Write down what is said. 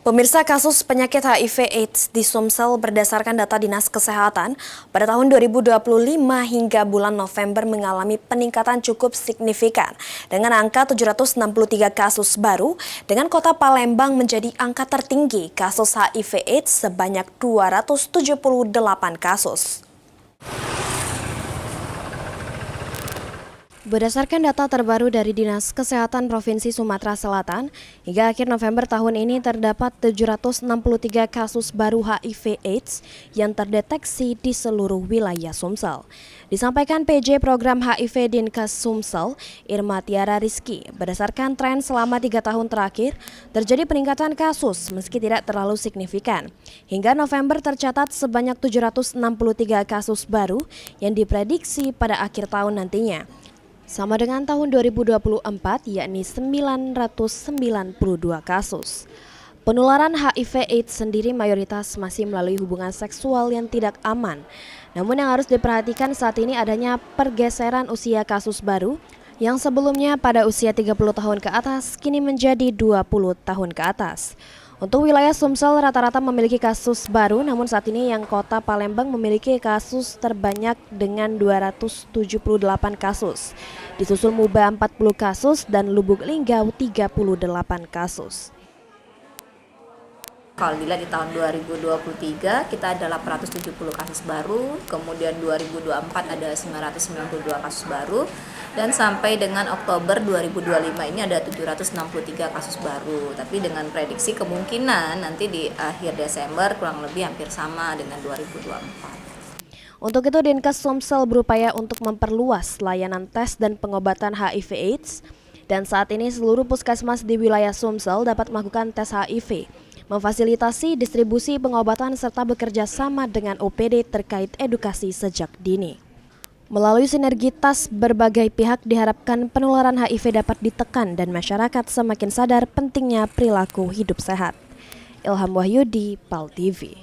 Pemirsa, kasus penyakit HIV/AIDS di Sumsel berdasarkan data Dinas Kesehatan pada tahun 2025 hingga bulan November mengalami peningkatan cukup signifikan dengan angka 763 kasus baru, dengan kota Palembang menjadi angka tertinggi kasus HIV/AIDS sebanyak 278 kasus. Berdasarkan data terbaru dari Dinas Kesehatan Provinsi Sumatera Selatan, hingga akhir November tahun ini terdapat 763 kasus baru HIV/AIDS yang terdeteksi di seluruh wilayah Sumsel. Disampaikan PJ Program HIV Dinkes Sumsel, Irma Tiara Rizky, berdasarkan tren selama 3 tahun terakhir, terjadi peningkatan kasus meski tidak terlalu signifikan. Hingga November tercatat sebanyak 763 kasus baru yang diprediksi pada akhir tahun nantinya, sama dengan tahun 2024, yakni 992 kasus. Penularan HIV/AIDS sendiri mayoritas masih melalui hubungan seksual yang tidak aman. Namun yang harus diperhatikan saat ini adanya pergeseran usia kasus baru yang sebelumnya pada usia 30 tahun ke atas kini menjadi 20 tahun ke atas. Untuk wilayah Sumsel rata-rata memiliki kasus baru, namun saat ini yang kota Palembang memiliki kasus terbanyak dengan 278 kasus. Disusul Muba 40 kasus dan Lubuk Linggau 38 kasus. Kalau dilihat di tahun 2023 kita ada 870 kasus baru, kemudian 2024 ada 992 kasus baru, dan sampai dengan Oktober 2025 ini ada 763 kasus baru. Tapi dengan prediksi kemungkinan nanti di akhir Desember kurang lebih hampir sama dengan 2024. Untuk itu Dinkes Sumsel berupaya untuk memperluas layanan tes dan pengobatan HIV/AIDS, dan saat ini seluruh puskesmas di wilayah Sumsel dapat melakukan tes HIV, memfasilitasi distribusi pengobatan serta bekerja sama dengan OPD terkait edukasi sejak dini. Melalui sinergitas berbagai pihak diharapkan penularan HIV dapat ditekan dan masyarakat semakin sadar pentingnya perilaku hidup sehat. Ilham Wahyudi, PAL TV.